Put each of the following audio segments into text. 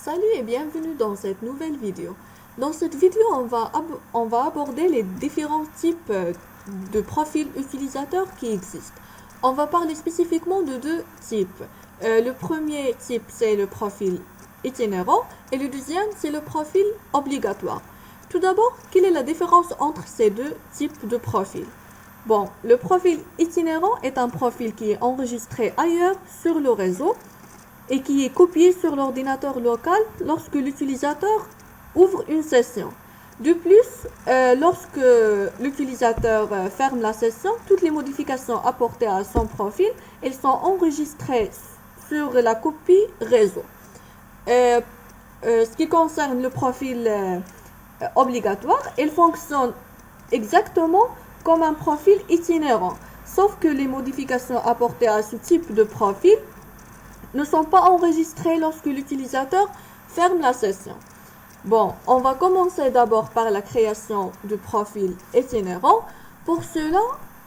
Salut et bienvenue dans cette nouvelle vidéo. Dans cette vidéo, on va aborder les différents types de profils utilisateurs qui existent. On va parler spécifiquement de deux types. Le premier type, c'est le profil itinérant et le deuxième, c'est le profil obligatoire. Tout d'abord, quelle est la différence entre ces deux types de profils? Bon, le profil itinérant est un profil qui est enregistré ailleurs sur le réseau et qui est copié sur l'ordinateur local lorsque l'utilisateur ouvre une session. De plus, lorsque l'utilisateur ferme la session, toutes les modifications apportées à son profil, elles sont enregistrées sur la copie réseau. Ce qui concerne le profil obligatoire, il fonctionne exactement comme un profil itinérant, sauf que les modifications apportées à ce type de profil ne sont pas enregistrées lorsque l'utilisateur ferme la session. Bon, on va commencer d'abord par la création de profil itinérant. Pour cela,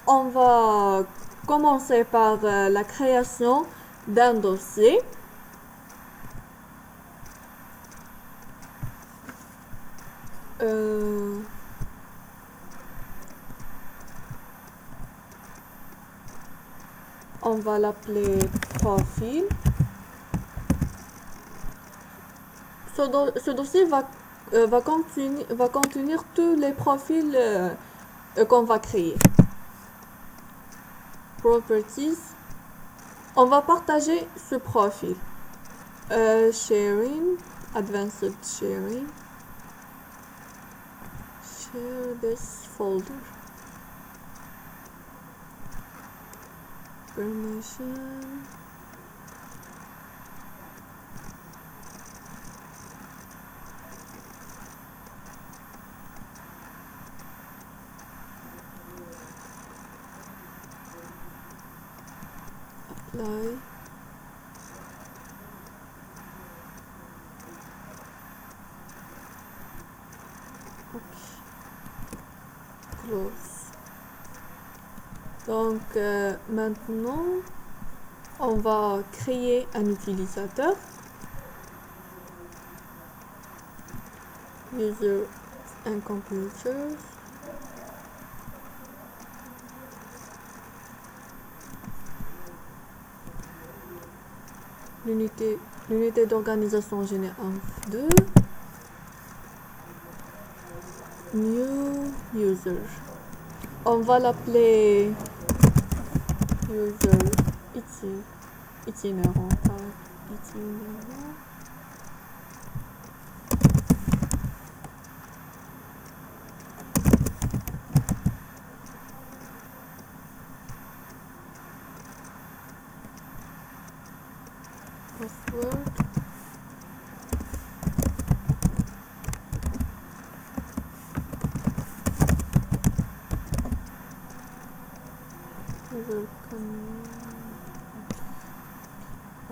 on va commencer par la création d'un dossier. On va l'appeler profil. Ce dossier va contenir tous les profils qu'on va créer. Properties. On va partager ce profil. Sharing. Advanced sharing. Share this folder. Permission. Apply. Okay. Close. Donc maintenant, on va créer un utilisateur. User and computer. L'unité d'organisation générale 2. New user. On va l'appeler user itinérant. Password.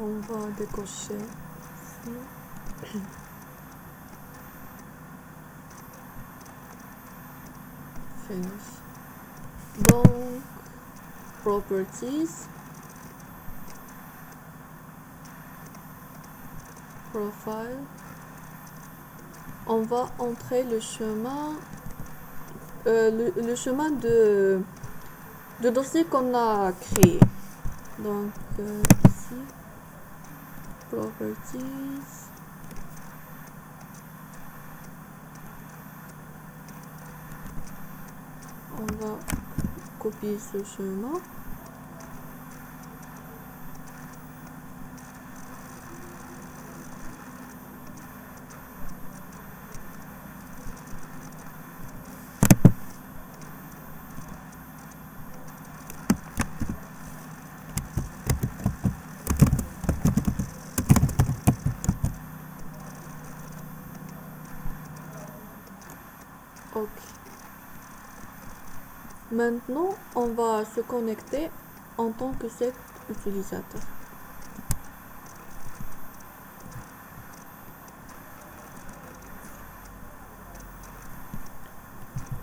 On va décocher ici. Finish. Donc, properties. Profile. On va entrer le chemin le chemin de dossier qu'on a créé. Donc ici, properties. On va copier ce chemin. Ok. Maintenant, on va se connecter en tant que cet utilisateur.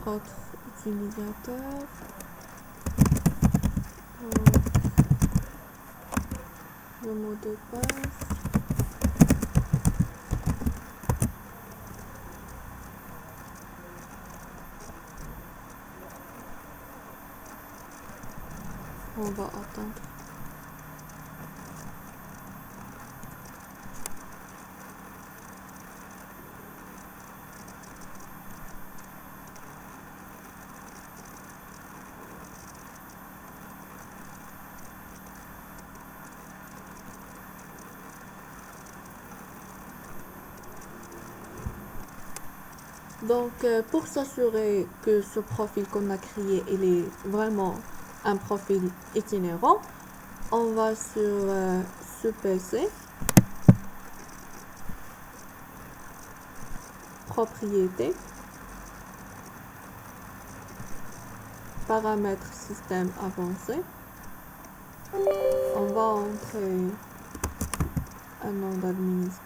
Autre utilisateur. Le mot de passe. On va attendre. Donc, pour s'assurer que ce profil qu'on a créé, il est vraiment un profil itinérant, on va sur ce PC, propriétés, paramètres système avancé. On va entrer un nom d'administrateur.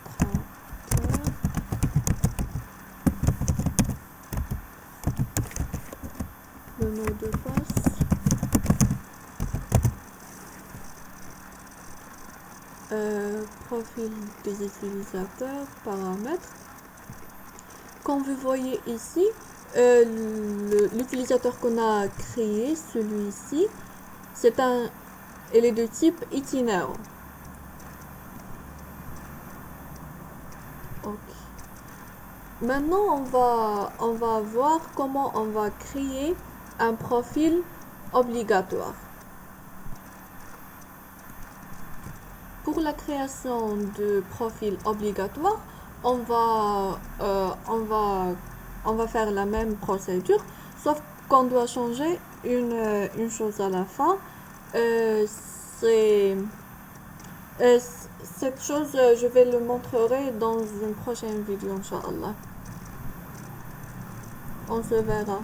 Le mot de passe. Profil des utilisateurs, paramètres. Comme vous voyez ici, l'utilisateur qu'on a créé, celui-ci, il est de type itinérant. Ok. Maintenant, on va voir comment on va créer un profil obligatoire. Pour la création de profil obligatoire, on va faire la même procédure, sauf qu'on doit changer une chose à la fin. Cette chose, je vais le montrer dans une prochaine vidéo, Inch'Allah. On se verra.